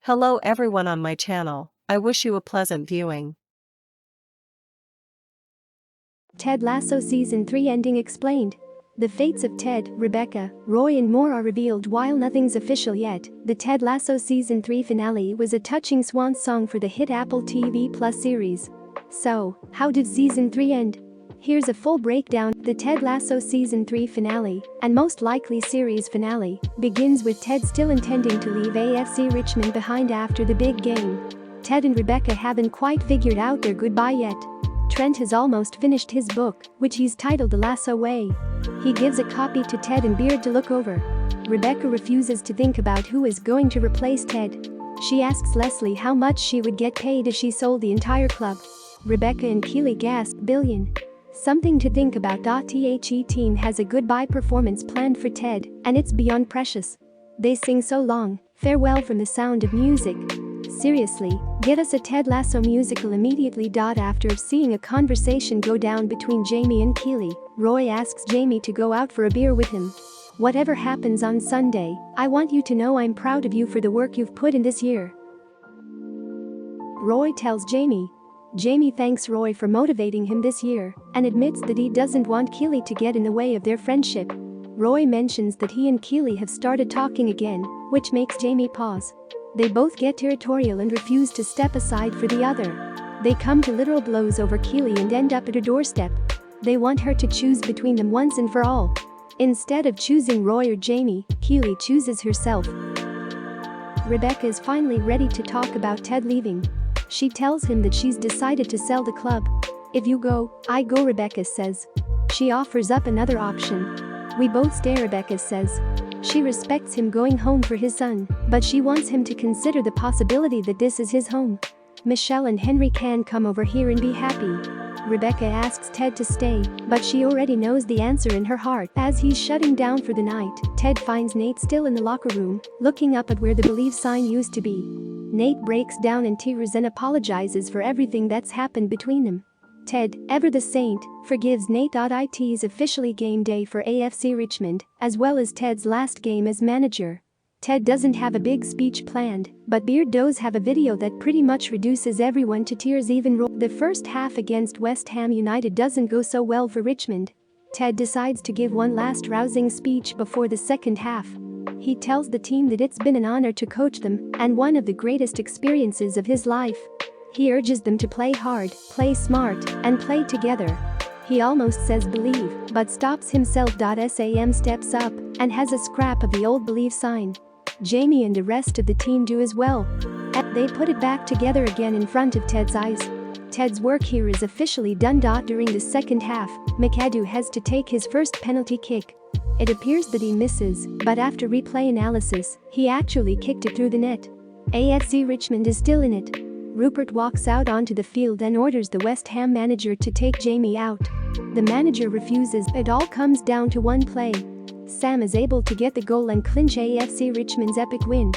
Hello everyone on my channel, I wish you a pleasant viewing. Ted Lasso Season 3 ending explained. The fates of Ted, Rebecca, Roy and more are revealed while nothing's official yet. The Ted Lasso Season 3 finale was a touching swan song for the hit Apple TV Plus series. So, how did Season 3 end? Here's a full breakdown. The Ted Lasso Season 3 finale, and most likely series finale, begins with Ted still intending to leave AFC Richmond behind after the big game. Ted and Rebecca haven't quite figured out their goodbye yet. Trent has almost finished his book, which he's titled The Lasso Way. He gives a copy to Ted and Beard to look over. Rebecca refuses to think about who is going to replace Ted. She asks Leslie how much she would get paid if she sold the entire club. Rebecca and Keely gasp, billion. Something to think about. The team has a goodbye performance planned for Ted, and it's beyond precious. They sing so long, farewell from The Sound of Music. Seriously, get us a Ted Lasso musical immediately. After seeing a conversation go down between Jamie and Keely, Roy asks Jamie to go out for a beer with him. Whatever happens on Sunday, I want you to know I'm proud of you for the work you've put in this year. Roy tells Jamie. Jamie thanks Roy for motivating him this year and admits that he doesn't want Keely to get in the way of their friendship. Roy mentions that he and Keely have started talking again, which makes Jamie pause. They both get territorial and refuse to step aside for the other. They come to literal blows over Keely and end up at her doorstep. They want her to choose between them once and for all. Instead of choosing Roy or Jamie, Keely chooses herself. Rebecca is finally ready to talk about Ted leaving. She tells him that she's decided to sell the club. If you go, I go, Rebecca says. She offers up another option. We both stay, Rebecca says. She respects him going home for his son, but she wants him to consider the possibility that this is his home. Michelle and Henry can come over here and be happy. Rebecca asks Ted to stay, but she already knows the answer in her heart. As he's shutting down for the night, Ted finds Nate still in the locker room, looking up at where the believe sign used to be. Nate breaks down in tears and apologizes for everything that's happened between them. Ted, ever the saint, forgives Nate. It's officially game day for AFC Richmond, as well as Ted's last game as manager. Ted doesn't have a big speech planned, but Beard does have a video that pretty much reduces everyone to tears. Even the first half against West Ham United doesn't go so well for Richmond. Ted decides to give one last rousing speech before the second half. He tells the team that it's been an honor to coach them and one of the greatest experiences of his life. He urges them to play hard, play smart, and play together. He almost says believe, but stops himself. Sam steps up and has a scrap of the old believe sign. Jamie and the rest of the team do as well. They put it back together again in front of Ted's eyes. Ted's work here is officially done. During the second half, McAdoo has to take his first penalty kick. It appears that he misses, but after replay analysis, he actually kicked it through the net. AFC Richmond is still in it. Rupert walks out onto the field and orders the West Ham manager to take Jamie out. The manager refuses. It all comes down to one play. Sam is able to get the goal and clinch AFC Richmond's epic win.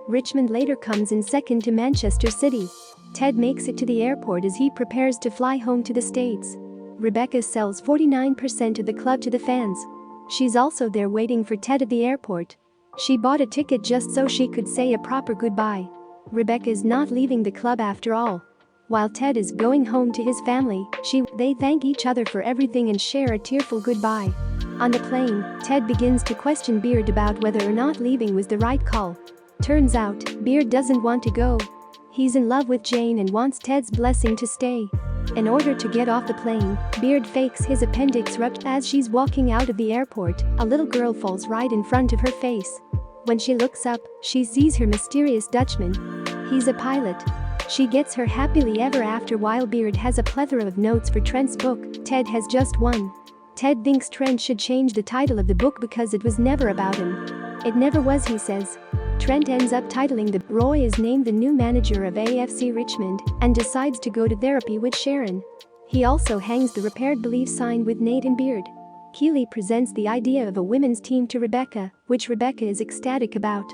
Richmond later comes in second to Manchester City. Ted makes it to the airport as he prepares to fly home to the States. Rebecca sells 49% of the club to the fans. She's also there waiting for Ted at the airport. She bought a ticket just so she could say a proper goodbye. Rebecca is not leaving the club after all. While Ted is going home to his family, they thank each other for everything and share a tearful goodbye. On the plane, Ted begins to question Beard about whether or not leaving was the right call. Turns out, Beard doesn't want to go. He's in love with Jane and wants Ted's blessing to stay. In order to get off the plane, Beard fakes his appendix rupture. As she's walking out of the airport, a little girl falls right in front of her face. When she looks up, she sees her mysterious Dutchman. He's a pilot. She gets her happily ever after while Beard has a plethora of notes for Trent's book. Ted has just one. Ted thinks Trent should change the title of the book because it was never about him. It never was, he says. Trent ends up titling the Roy is named the new manager of AFC Richmond and decides to go to therapy with Sharon. He also hangs the repaired belief sign with Nate and Beard. Keely presents the idea of a women's team to Rebecca, which Rebecca is ecstatic about.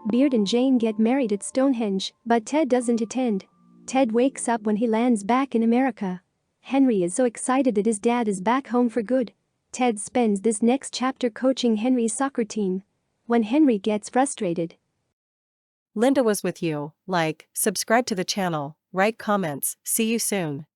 Beard and Jane get married at Stonehenge, but Ted doesn't attend. Ted wakes up when he lands back in America. Henry is so excited that his dad is back home for good. Ted spends this next chapter coaching Henry's soccer team. When Henry gets frustrated, Linda was with you. Like, subscribe to the channel, write comments, see you soon.